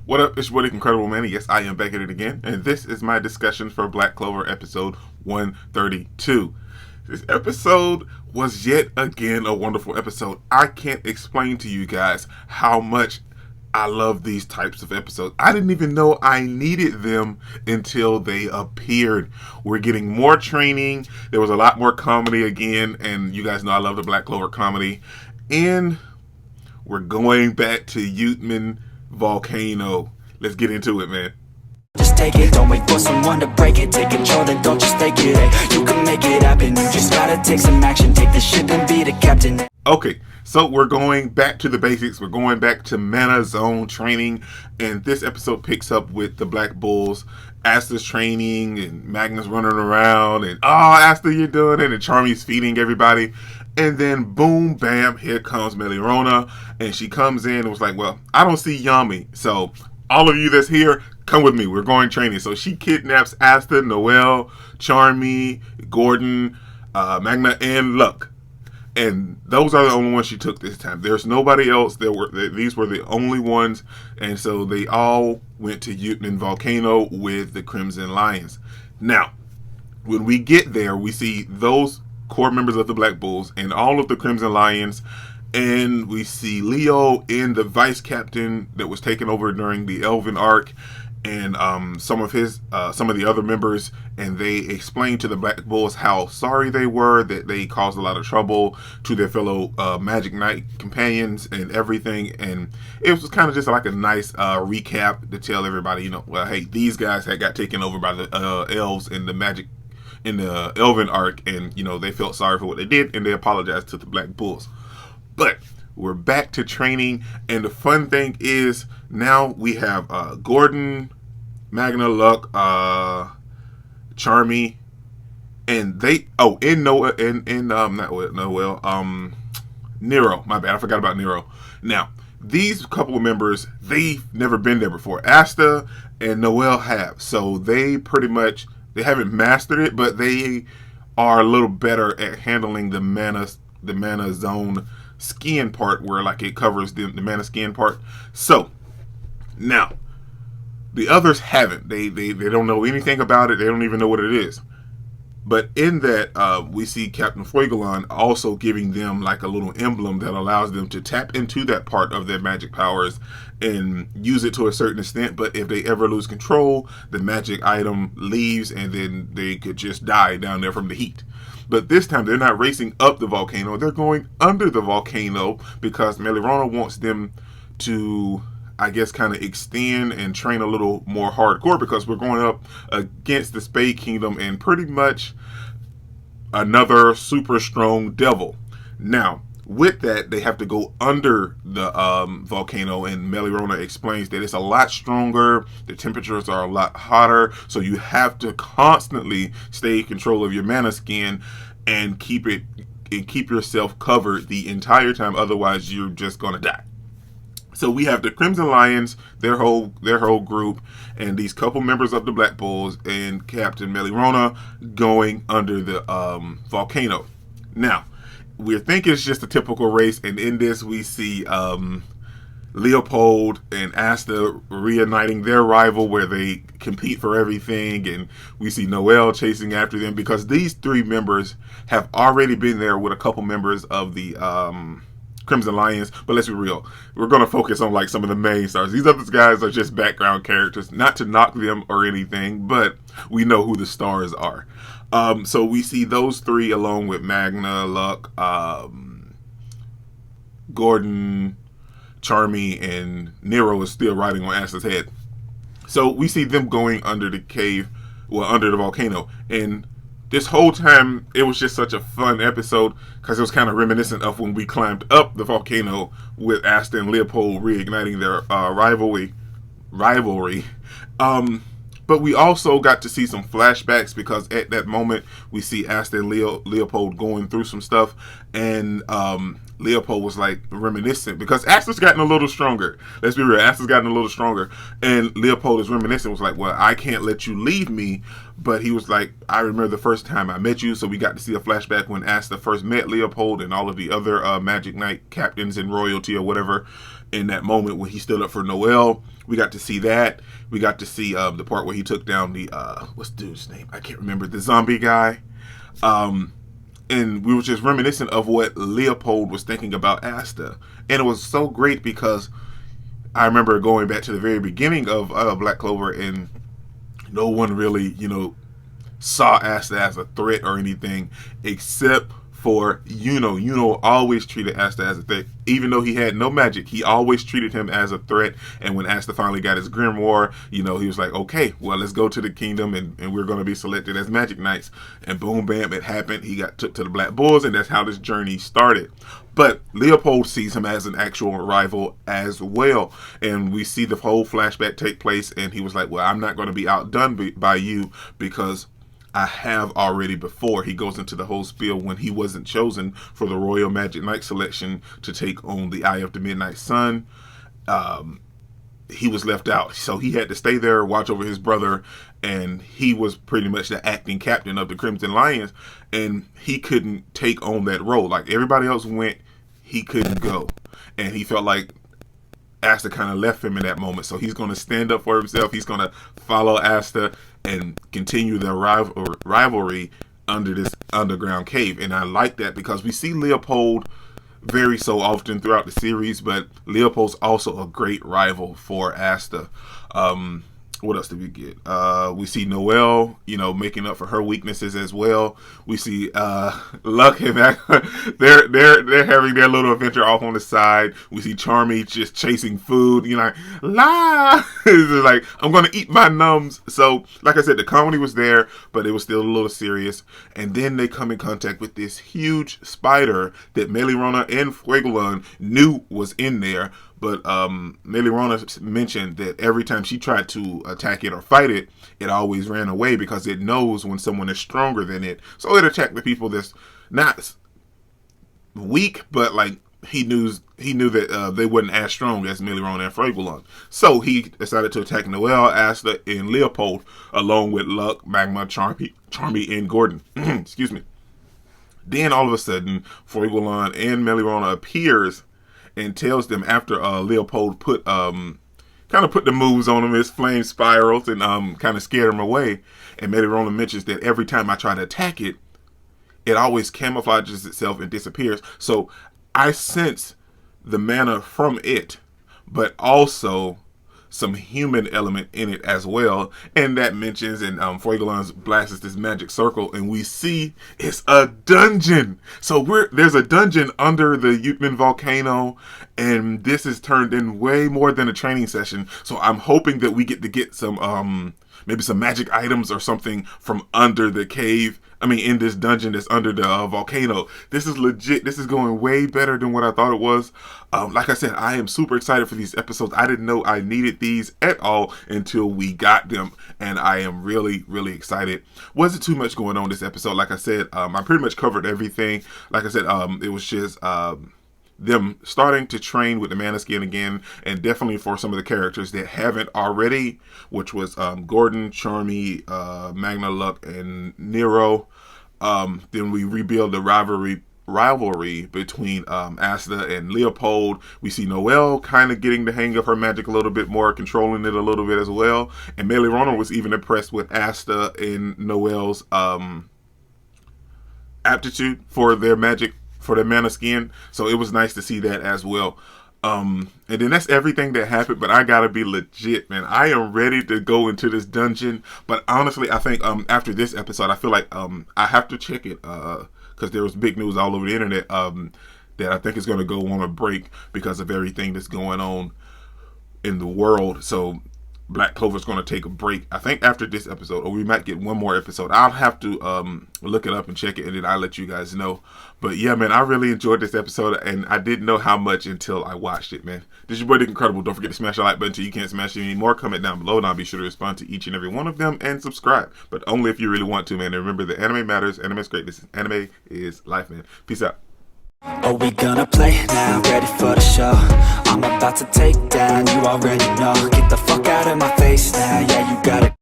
What up? It's Woody Incredible Man. Yes, I am back at it again, and this is my discussion for Black Clover episode 132. This episode was yet again a wonderful episode. I can't explain to you guys how much I love these types of episodes. I didn't even know I needed them until they appeared. We're getting more training. There was a lot more comedy again, and you guys know I love the Black Clover comedy. And we're going back to Utman Volcano. Let's get into it, man. Just take it, don't wait for someone to break it. Take control, then don't just take it. Hey, you can make it happen. You just gotta take some action. Take the ship and be the captain. Okay, so we're going back to the basics. We're going back to Mana Zone training, and this episode picks up with the Black Bulls. Asta's training, and Magnus running around, and Asta, you're doing it, and Charmy's feeding everybody. And then boom, bam, here comes Melirona, and she comes in and was like, well, I don't see Yami, so all of you that's here, come with me. We're going training. So she kidnaps Asta, Noelle, Charmy, Gordon, Magna, and Luck. And those are the only ones she took this time. There's nobody else. These were the only ones. And so they all went to Utman Volcano with the Crimson Lions. Now, when we get there, we see those core members of the Black Bulls and all of the Crimson Lions. And we see Leo and the vice captain that was taken over during the Elven arc, and some of the other members, and they explained to the Black Bulls how sorry they were that they caused a lot of trouble to their fellow Magic Knight companions and everything. And it was kind of just like a nice recap to tell everybody, well, hey, these guys had got taken over by the elves in the Elven arc, and they felt sorry for what they did, and they apologized to the Black Bulls. But we're back to training, and the fun thing is now we have Gordon, Magna, Luck, Charmy, and Nero. My bad, I forgot about Nero. Now, these couple of members, they've never been there before. Asta and Noelle have, so they haven't mastered it, but they are a little better at handling the mana zone skin part, where like it covers the mana skin part. So now the others haven't. They don't know anything about it. They don't even know what it is. But in that, we see Captain Fuegolan also giving them like a little emblem that allows them to tap into that part of their magic powers and use it to a certain extent. But if they ever lose control, the magic item leaves, and then they could just die down there from the heat. But this time, they're not racing up the volcano. They're going under the volcano because Melirona wants them to, I guess, kind of extend and train a little more hardcore, because we're going up against the Spade Kingdom and pretty much another super strong devil. Now, with that, they have to go under the volcano, and Melirona explains that it's a lot stronger, the temperatures are a lot hotter, so you have to constantly stay in control of your mana skin and keep yourself covered the entire time, otherwise you're just gonna die. So we have the Crimson Lions, their whole group, and these couple members of the Black Bulls and Captain Melirona going under the volcano. Now, we think it's just a typical race, and in this we see Leopold and Asta reuniting their rival, where they compete for everything, and we see Noelle chasing after them, because these three members have already been there with a couple members of the Crimson Lions. But let's be real, we're going to focus on like some of the main stars. These other guys are just background characters, not to knock them or anything, but we know who the stars are. So we see those three along with Magna, Luck, Gordon, Charmy, and Nero is still riding on Asta's head. So we see them going under the cave, under the volcano. And this whole time, it was just such a fun episode, because it was kind of reminiscent of when we climbed up the volcano with Asta and Leopold reigniting their rivalry. But we also got to see some flashbacks, because at that moment we see Asta and Leopold going through some stuff, and Leopold was like reminiscent because Asta's gotten a little stronger. Let's be real, Asta's gotten a little stronger, and Leopold is reminiscent. Was like, well, I can't let you leave me, but he was like, I remember the first time I met you, so we got to see a flashback when Asta first met Leopold and all of the other Magic Knight captains and royalty or whatever. In that moment when he stood up for Noelle, we got to see that. We got to see the part where he took down the what's the dude's name? I can't remember, the zombie guy. And we were just reminiscent of what Leopold was thinking about Asta. And it was so great because I remember going back to the very beginning of Black Clover, and no one really, saw Asta as a threat or anything, except for Yuno. Yuno always treated Asta as a threat. Even though he had no magic, he always treated him as a threat. And when Asta finally got his grimoire, he was like, okay, well, let's go to the kingdom and we're going to be selected as Magic Knights. And boom, bam, it happened. He got took to the Black Bulls, and that's how this journey started. But Leopold sees him as an actual rival as well. And we see the whole flashback take place, and he was like, well, I'm not going to be outdone by you because I have already before. He goes into the whole spiel when he wasn't chosen for the Royal Magic Knight selection to take on the Eye of the Midnight Sun. He was left out, so he had to stay there, watch over his brother, and he was pretty much the acting captain of the Crimson Lions, and he couldn't take on that role. Like everybody else went, he couldn't go, and he felt like Asta kind of left him in that moment. So he's going to stand up for himself. He's going to follow Asta and continue their rivalry under this underground cave. And I like that because we see Leopold very so often throughout the series, but Leopold's also a great rival for Asta. What else did we get? We see Noelle, making up for her weaknesses as well. We see Luck and they're having their little adventure off on the side. We see Charmy just chasing food, like la. It's like, I'm gonna eat my nums. So, like I said, the comedy was there, but it was still a little serious. And then they come in contact with this huge spider that Melirona and Fuegolan knew was in there. But Melirona mentioned that every time she tried to attack it or fight it, it always ran away because it knows when someone is stronger than it. So it attacked the people that's not weak, but like he knew that they wasn't as strong as Melirona and Fuegolan. So he decided to attack Noelle, Asta, and Leopold, along with Luck, Magma, Charmy, and Gordon. Excuse me. Then all of a sudden, Fuegolan and Melirona appears and tells them after Leopold put kind of put the moves on him, his flame spirals, and kind of scared him away. And Melirona mentions that every time I try to attack it, it always camouflages itself and disappears. So I sense the mana from it, but also some human element in it as well. And that mentions, and Fuegolan's blasts this magic circle, and we see it's a dungeon. So there's a dungeon under the Yutman volcano, and this is turned in way more than a training session. So I'm hoping that we get some maybe some magic items or something from under the cave. In this dungeon that's under the volcano. This is legit. This is going way better than what I thought it was. Like I said, I am super excited for these episodes. I didn't know I needed these at all until we got them. And I am really, really excited. Wasn't too much going on this episode. Like I said, I pretty much covered everything. Like I said, it was just them starting to train with the Mana Skin again, and definitely for some of the characters that haven't already, which was Gordon, Charmy, Magna, Luck, and Nero. Then we rebuild the rivalry between Asta and Leopold. We see Noelle kind of getting the hang of her magic a little bit more, controlling it a little bit as well. And Melirona was even impressed with Asta and Noelle's aptitude for their magic, for the Mana Skin. So it was nice to see that as well. And then that's everything that happened, but I gotta be legit, man. I am ready to go into this dungeon. But honestly, I think after this episode, I feel like I have to check it because there was big news all over the internet that I think is going to go on a break because of everything that's going on in the world. So Black Clover is going to take a break, I think, after this episode, or we might get one more episode. I'll have to look it up and check it, and then I'll let you guys know. But yeah, man, I really enjoyed this episode, and I didn't know how much until I watched it, man. This is your boy Dick Incredible. Don't forget to smash the like button so you can't smash it anymore. Comment down below, and I'll be sure to respond to each and every one of them, and subscribe. But only if you really want to, man. And remember, the anime matters, anime is great. This is anime is life, man. Peace out. Are we gonna play now? Ready for the show? I'm about to take down, you already know. Get the fuck out of my face now, yeah, you gotta